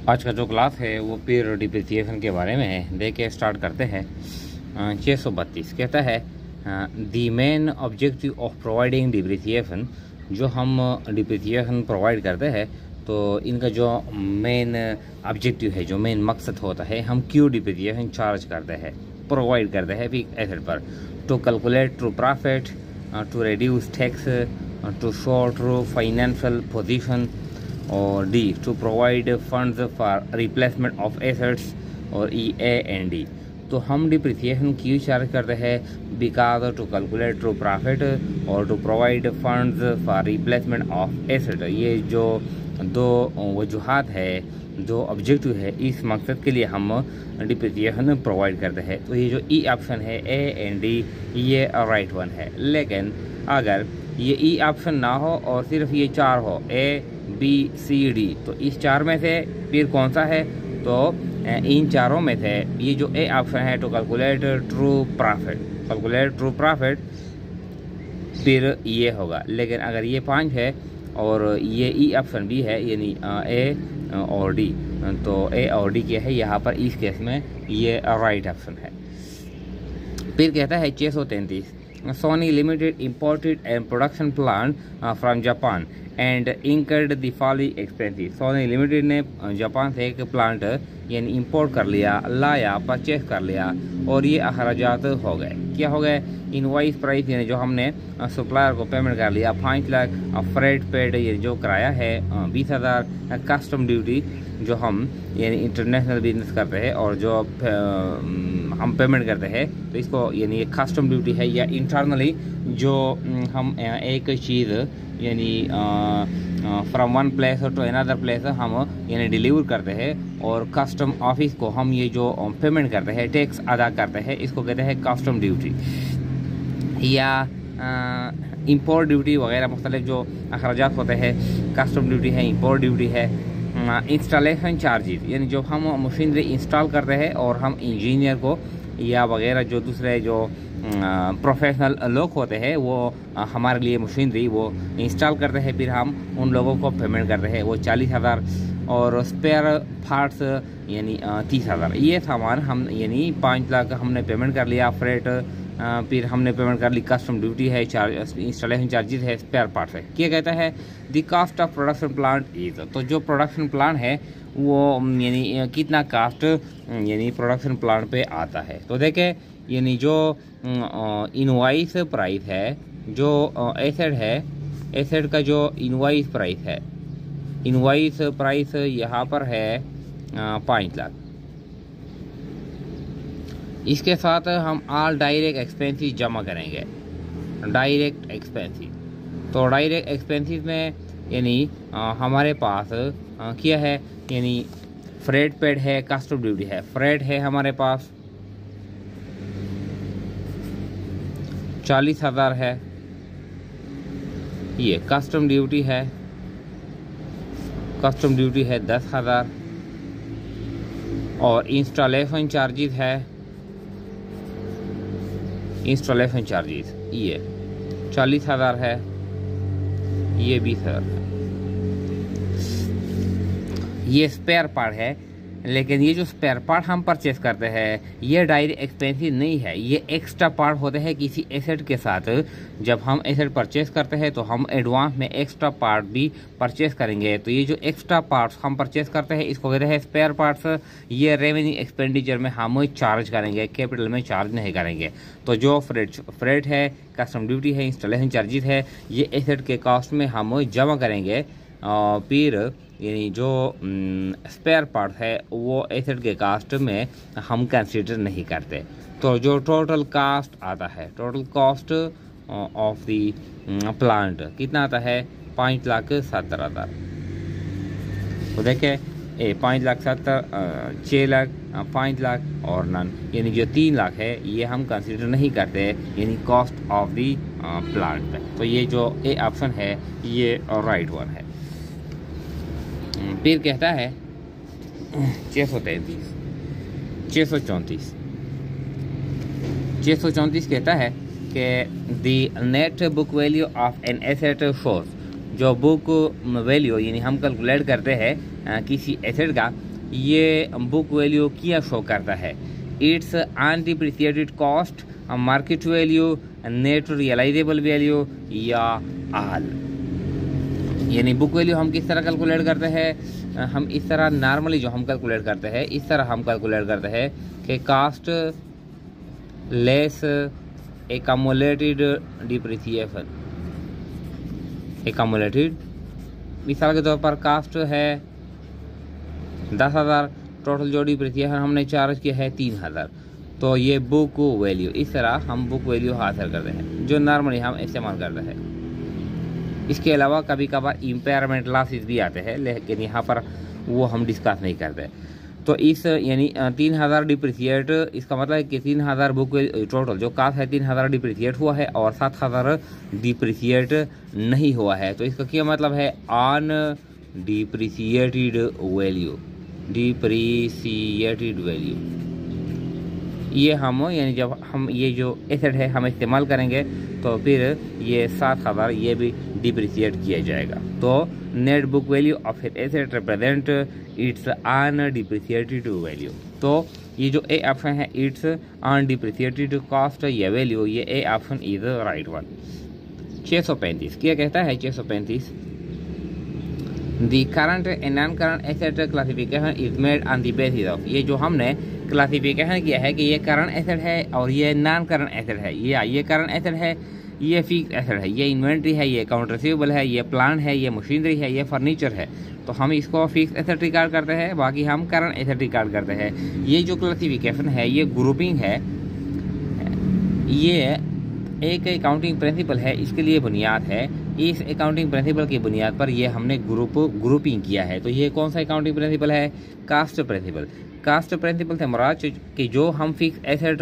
आज का जो क्लास है वो पीर डिप्रिसिएशन के बारे में है। देखिए स्टार्ट करते हैं। 632 कहता है the main objective of providing depreciation. जो हम डिप्रिसिएशन प्रोवाइड करते हैं तो इनका जो मेन ऑब्जेक्टिव है, जो मेन मकसद होता है, हम क्यों डिप्रिसिएशन चार्ज करते हैं, प्रोवाइड करते हैं फिक्स एसेट पर। To calculate true profit, to reduce tax, to show true financial position, और D to provide funds for replacement of assets, और ई ए एंड डी। तो हम डिप्रिसिएशन क्यों चार्ज करते हैं? Because to calculate true profit और to provide funds for replacement of asset. ये जो दो वजूहात है, जो ऑब्जेक्टिव है, इस मकसद के लिए हम डिप्रिसिएशन प्रोवाइड करते हैं। तो ये जो ई ऑप्शन है ए एंड डी, ये राइट वन है। लेकिन अगर ये ई ऑप्शन ना हो और सिर्फ ये चार हो, ए बी सी डी, तो इस चार में से फिर कौन सा है? तो इन चारों में से ये जो ए ऑप्शन है टू कैलकुलेट ट्रू प्रॉफिट, फिर ये होगा। लेकिन अगर ये 5 है और ये ई ऑप्शन भी है, यानी ए और डी, तो ए और डी क्या है यहाँ पर? इस केस में ये राइट ऑप्शन है। फिर कहता है 633 Sony limited imported and production plant from Japan and incurred the following expenses. Sony limited ने जापान से एक प्लांट यानी इंपोर्ट कर लिया, लाया, परचेस कर लिया, और ये अखराजात हो गए। क्या हो गए? इनवॉइस प्राइस यानी जो हमने सप्लायर को पेमेंट कर लिया 5 लाख, फ्रेट पेड ये जो किराया है 20,000, कस्टम ड्यूटी जो हम यानी इंटरनेशनल बिजनेस करते हैं और जो हम पेमेंट करते हैं, तो इसको यानी ये कस्टम ड्यूटी है। या इंटरनली जो हम एक चीज़ यानी from one place to another place हम यानी डिलीवर करते हैं, और कस्टम ऑफिस को हम ये जो पेमेंट करते हैं, टैक्स अदा करते हैं, इसको कहते हैं कस्टम ड्यूटी। या इंपोर्ट ड्यूटी वगैरह मुख्तलिफ जो अखराजात होते हैं, कस्टम ड्यूटी है, इंपोर्ट ड्यूटी है। इंस्टॉलेशन चार्जेस यानी जो हम मशीनरी इंस्टॉल करते हैं और हम इंजीनियर को या वगैरह जो दूसरे जो प्रोफेशनल लोग होते हैं वो हमारे लिए मशीनरी वो इंस्टॉल करते हैं, फिर हम उन लोगों को पेमेंट करते हैं, वो 40,000। और स्पेयर पार्ट्स यानी 30,000। ये सामान हम यानी 5 लाख हमने पेमेंट कर लिया, फ्रेट फिर हमने पेमेंट कर ली, कस्टम ड्यूटी है, चार्ज इंस्टॉलेशन चार्जेस है, स्पेयर पार्ट्स है। क्या कहता है? The cost of production plant is. तो जो प्रोडक्शन प्लांट है वो यानी कितना कास्ट यानी प्रोडक्शन प्लांट पे आता है। तो देखें यानी जो इनवॉइस प्राइस है, जो एसेट है, एसेट का जो इनवॉइस प्राइस है, इनवॉइस प्राइस यहाँ पर है 5 लाख। इसके साथ हम ऑल डायरेक्ट एक्सपेंसेस जमा करेंगे, डायरेक्ट एक्सपेंसेस। तो डायरेक्ट एक्सपेंसेस में यानी हमारे पास क्या है? यानी फ्रेट पेड है, कस्टम ड्यूटी है। फ्रेट है हमारे पास 40,000 है, ये कस्टम ड्यूटी है, कस्टम ड्यूटी है 10,000, और इंस्टॉलेशन चार्जेस है, इंस्टॉलेशन चार्जेस ये 40,000 है, ये 20,000 है। ये स्पेयर पार्ट है, लेकिन ये जो स्पेयर पार्ट हम परचेस करते हैं ये डायरेक्ट एक्सपेंसिव नहीं है, ये एक्स्ट्रा पार्ट होते हैं किसी एसेट के साथ। जब हम एसेट परचेस करते हैं तो हम एडवांस में एक्स्ट्रा पार्ट भी परचेस करेंगे। तो ये जो एक्स्ट्रा पार्ट्स हम परचेस करते हैं इसको कहते हैं स्पेयर पार्ट्स। ये रेवेन्यू एक्सपेंडिचर में हम चार्ज करेंगे, कैपिटल में चार्ज नहीं करेंगे। तो जो फ्रेट है, कस्टम ड्यूटी है, इंस्टॉलेशन चार्जेस है, ये एसेट के कॉस्ट में हम जमा करेंगे। फिर यानी जो स्पेयर पार्ट है वो एसेट के कास्ट में हम कंसीडर नहीं करते। तो जो टोटल कास्ट आता है, total cost of the plant कितना आता है? 5,70,000। तो देखें 5,70,000, 6 लाख, 5 लाख और नन, यानी जो 3 लाख है ये हम कंसीडर नहीं करते यानी कॉस्ट ऑफ द प्लांट। तो ये जो ए ऑप्शन है ये राइट वन है। फिर कहता है 634 कहता है कि the net book value of an asset shows. जो बुक वैल्यू यानी हम कैलकुलेट करते हैं किसी एसेट का, ये बुक वैल्यू क्या शो करता है? It's undepreciated cost, market value, net realisable value या ऑल। यानी बुक वैल्यू हम किस तरह कैलकुलेट करते हैं? हम इस तरह नॉर्मली जो हम कैलकुलेट करते हैं, इस तरह हम कैलकुलेट करते हैं कि cost less accumulated depreciation. Accumulated मिसाल के तौर पर कास्ट है 10,000, टोटल जो डिप्रिसिएशन हमने चार्ज किया है 3,000, तो ये बुक वैल्यू, इस तरह हम बुक वैल्यू हासिल करते हैं जो नॉर्मली हम इस्तेमाल करते हैं। इसके अलावा कभी कभार इम्पेयरमेंट लॉसेस भी आते हैं, लेकिन यहाँ पर वो हम डिस्कस नहीं करते। तो इस यानी 3,000 डिप्रिसिएट, इसका मतलब है कि 3,000 बुक टोटल जो कास्ट है 3,000 डिप्रिसिएट हुआ है और 7,000 डिप्रिसिएट नहीं हुआ है। तो इसका क्या मतलब है? On depreciated value, depreciated value ये हम यानी जब हम ये जो एसेट है हम इस्तेमाल करेंगे तो फिर ये 7,000 ये भी डिप्रिसिएट किया जाएगा। तो net book value of asset represent its undepreciated value. तो ये जो ए ऑप्शन है इट्स अनडिप्रिसिएटेड कॉस्ट या वैल्यू, ये A option is right one. 635 क्या कहता है? 635 the current and non current asset classification is made on the basis of. ये जो हमने क्लासिफिकेशन किया है कि ये करंट एसेट है और ये नॉन करंट एसेट है, ये करंट एसेट है, ये फिक्स एसेट है, ये इन्वेंट्री है, ये अकाउंट रिसीवेबल है, ये प्लांट है, ये मशीनरी है, ये फर्नीचर है। तो हम इसको फिक्स एसेट रिकॉर्ड करते हैं, बाकी हम करंट एसेट रिकॉर्ड करते हैं। ये जो क्लासिफिकेशन है, ये ग्रुपिंग है, ये एक अकाउंटिंग प्रिंसिपल है, इसके लिए बुनियाद है। इस अकाउंटिंग प्रिंसिपल की बुनियाद पर ये हमने ग्रुपिंग किया है। तो ये कौन सा अकाउंटिंग प्रिंसिपल है? Cost principle. कास्ट प्रिंसिपल से मुराद कि जो हम फिक्स एसेट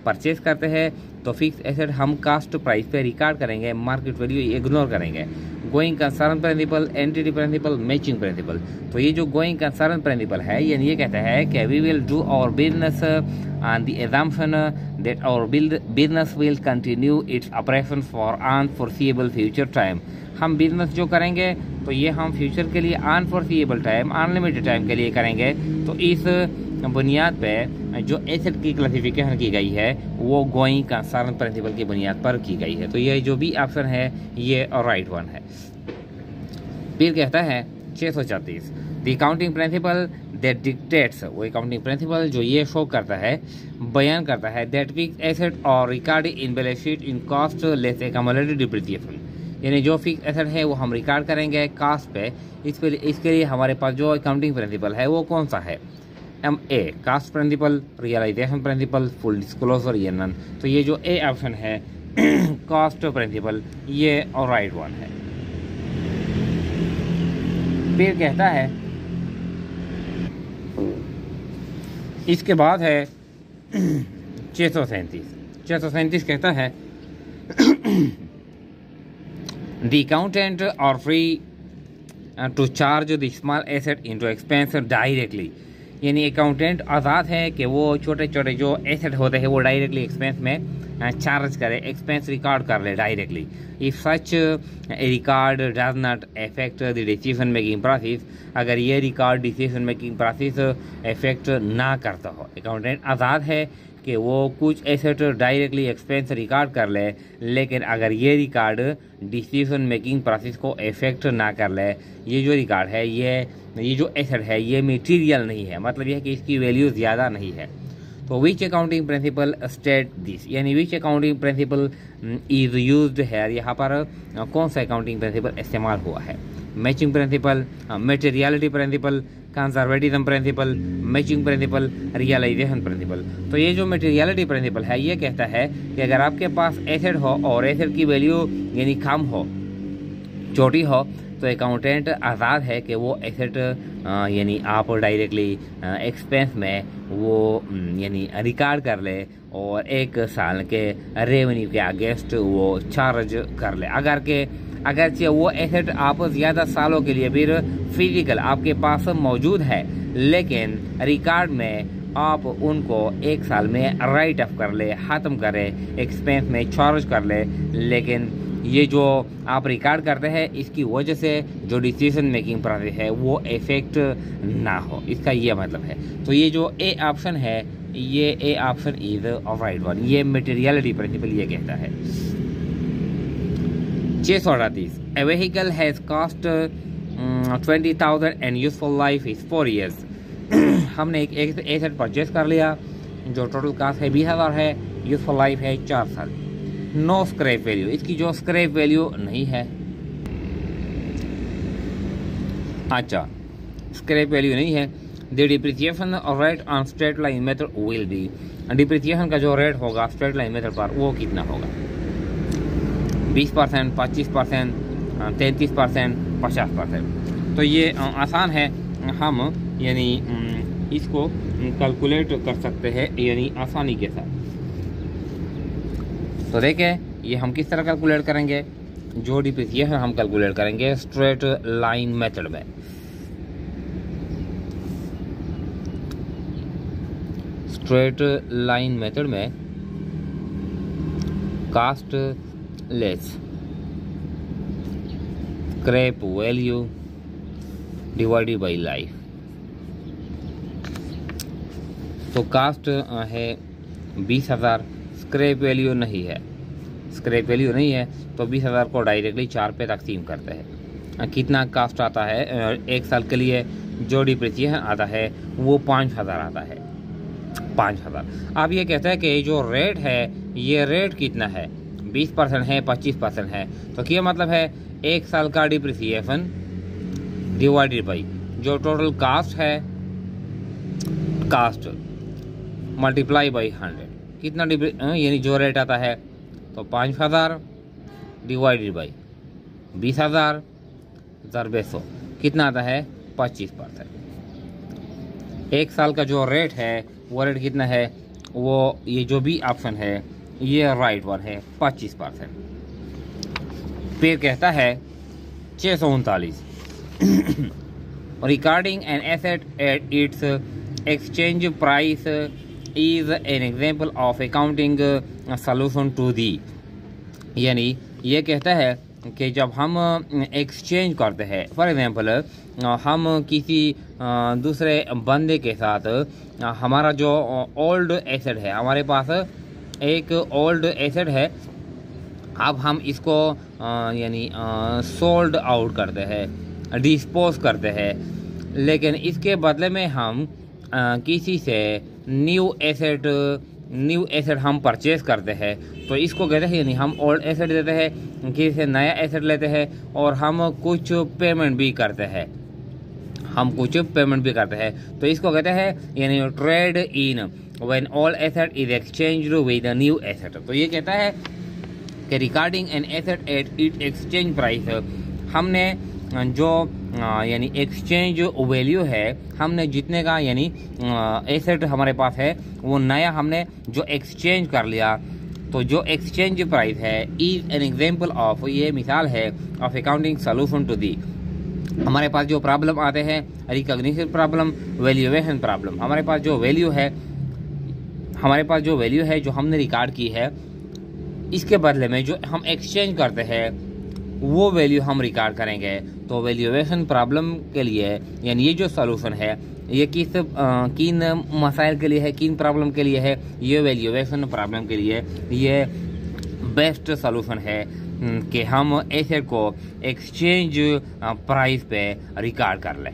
परचेज करते हैं तो फिक्स एसेट हम कास्ट प्राइस पे रिकॉर्ड करेंगे, मार्केट वैल्यू इग्नोर करेंगे। Going concern principle, entity principle, matching principle. तो ये जो गोइंग कंसर्न प्रिंसिपल है यानी ये कहता है कि we will do our business on the assumption that our business will continue its operation for unforeseeable future time। हम बिजनेस जो करेंगे तो ये हम फ्यूचर के लिए अनफोरसीएबल टाइम, अनलिमिटेड टाइम के लिए करेंगे। तो इस बुनियाद पे जो एसेट की क्लासिफिकेशन की गई है वो गोइंग कंसर्न प्रिंसिपल की बुनियाद पर की गई है। तो ये जो भी ऑप्शन है ये राइट वन है। फिर कहता है 634 the accounting principle that dictates, वो अकाउंटिंग प्रिंसिपल जो ये शो करता है, बयान करता है दैट फिक्स एसेट और record in balance sheet in cost less accumulated depreciation. यानी जो फिक्स एसेट है वो हम रिकॉर्ड करेंगे कास्ट पे। इसके लिए हमारे पास जो अकाउंटिंग प्रिंसिपल है वो कौन सा है? A cost principle, realisation principle, full disclosure या नन। तो ये जो ए ऑप्शन है कास्ट प्रिंसिपल ये और राइट वन है। फिर कहता है इसके बाद है 637 कहता है the accountant are free to charge the small asset into expense directly. यानी अकाउंटेंट आज़ाद है कि वो छोटे छोटे जो एसेट होते हैं वो डायरेक्टली एक्सपेंस में चार्ज करे, एक्सपेंस रिकॉर्ड कर ले directly. If such record does not affect the decision making process, अगर ये record decision making process effect ना करता हो, अकाउंटेंट आज़ाद है कि वो कुछ एसेट डायरेक्टली एक्सपेंस रिकॉर्ड कर ले, लेकिन अगर ये रिकॉर्ड डिसीजन मेकिंग प्रोसेस को इफेक्ट ना कर ले, ये जो रिकॉर्ड है ये जो एसेट है ये मटेरियल नहीं है, मतलब यह है कि इसकी वैल्यू ज़्यादा नहीं है। तो विच अकाउंटिंग प्रिंसिपल स्टेट दिस, यानी विच अकाउंटिंग प्रिंसिपल इज यूज्ड है, यहाँ पर कौन सा अकाउंटिंग प्रिंसिपल इस्तेमाल हुआ है? Matching principle, materiality principle, conservatism principle, matching principle, realisation principle. तो ये जो मटेरियलिटी प्रिंसिपल है ये कहता है कि अगर आपके पास एसेट हो और एसेट की वैल्यू यानी कम हो, छोटी हो, तो अकाउंटेंट आज़ाद है कि वो एसेट यानी आप डायरेक्टली एक्सपेंस में वो यानी रिकॉर्ड कर ले और 1 साल के रेवेन्यू के अगेंस्ट वो चार्ज कर ले। अगरचे वो एसेट आप ज़्यादा सालों के लिए फिर फिजिकल आपके पास मौजूद है, लेकिन रिकॉर्ड में आप उनको 1 साल में राइट ऑफ कर ले, ख़त्म करे, एक्सपेंस में चार्ज कर ले, लेकिन ये जो आप रिकॉर्ड करते हैं इसकी वजह से जो डिसीजन मेकिंग प्रोसेस है वो इफेक्ट ना हो, इसका ये मतलब है। तो ये जो ए ऑप्शन है, ये A option is right one. ये मटेरियलिटी प्रिंसिपल ये कहता है। 638 a vehicle has cost 20,000 and useful life is 4 years। हमने एक एसेट परचेज कर लिया जो टोटल कॉस्ट है 20,000 है, यूजफुल लाइफ है 4 साल। नो स्क्रैप वैल्यू, इसकी जो स्क्रैप वैल्यू नहीं है। अच्छा, स्क्रैप वैल्यू नहीं है। The depreciation rate on straight line method will be, depreciation का जो रेट होगा स्ट्रेट लाइन मेथड पर वो कितना होगा? 20%, 25%, 33%, 50%। तो ये आसान है, हम यानी इसको कैलकुलेट कर सकते हैं यानी आसानी के साथ। तो देखें ये हम किस तरह कैलकुलेट करेंगे। जो डिप्रिसिएशन हम कैलकुलेट करेंगे स्ट्रेट लाइन मेथड में। स्ट्रेट लाइन मेथड में cost less scrap value divided by life. तो कास्ट है 20,000, स्क्रैप वैल्यू नहीं है, स्क्रैप वैल्यू नहीं है तो 20,000 को डायरेक्टली 4 पे तकसीम करते हैं। कितना कास्ट आता है 1 साल के लिए? जो डिप्रिसिएशन आता है वो 5,000 आता है, 5,000। अब ये कहता है कि जो रेट है ये रेट कितना है? 20% है, 25% है। तो क्या मतलब है? 1 साल का डिप्रिसिएशन डिवाइडेड बाई जो टोटल कास्ट है, कास्ट मल्टीप्लाई बाई 100। कितना यानी जो रेट आता है तो 5,000 डिवाइडेड बाई 20,000 ज़रबे 100 कितना आता है? 25%। 1 साल का जो रेट है वो रेट कितना है? वो ये जो भी ऑप्शन है ये राइट वन है, 25%। फिर कहता है 639 recording an asset at its exchange price is an example of accounting solution to the. यानी ये कहता है कि जब हम एक्सचेंज करते हैं, फॉर एग्जांपल हम किसी दूसरे बंदे के साथ हमारा जो ओल्ड एसेट है, हमारे पास एक ओल्ड एसेट है, अब हम इसको यानी सोल्ड आउट करते हैं, डिस्पोज करते हैं, लेकिन इसके बदले में हम किसी से न्यू एसेट हम परचेज करते हैं। तो इसको कहते हैं यानी हम ओल्ड एसेट देते हैं, किसी से नया एसेट लेते हैं और हम कुछ पेमेंट भी करते हैं, तो इसको कहते हैं यानी trade in when old asset is exchanged with a new asset. तो ये कहता है कि regarding N asset at it exchange price, हमने जो यानी एक्सचेंज वैल्यू है, हमने जितने का यानी एसेट हमारे पास है वो नया हमने जो एक्सचेंज कर लिया, तो जो एक्सचेंज प्राइस है इज एन एग्जाम्पल ऑफ, ये मिसाल है of accounting solution to the. हमारे पास जो प्रॉब्लम आते हैं रिकॉग्निशन प्रॉब्लम, वैल्यूएशन प्रॉब्लम, हमारे पास जो वैल्यू है जो हमने रिकॉर्ड की है, इसके बदले में जो हम एक्सचेंज करते हैं वो वैल्यू हम रिकॉर्ड करेंगे। तो वैल्यूएशन प्रॉब्लम के लिए यानी ये जो सॉल्यूशन है ये किन मसाइल के लिए है, किन प्रॉब्लम के लिए है? ये वैल्यूएशन प्रॉब्लम के लिए ये बेस्ट सॉल्यूशन है कि हम एसेट को एक्सचेंज प्राइस पे रिकॉर्ड कर लें।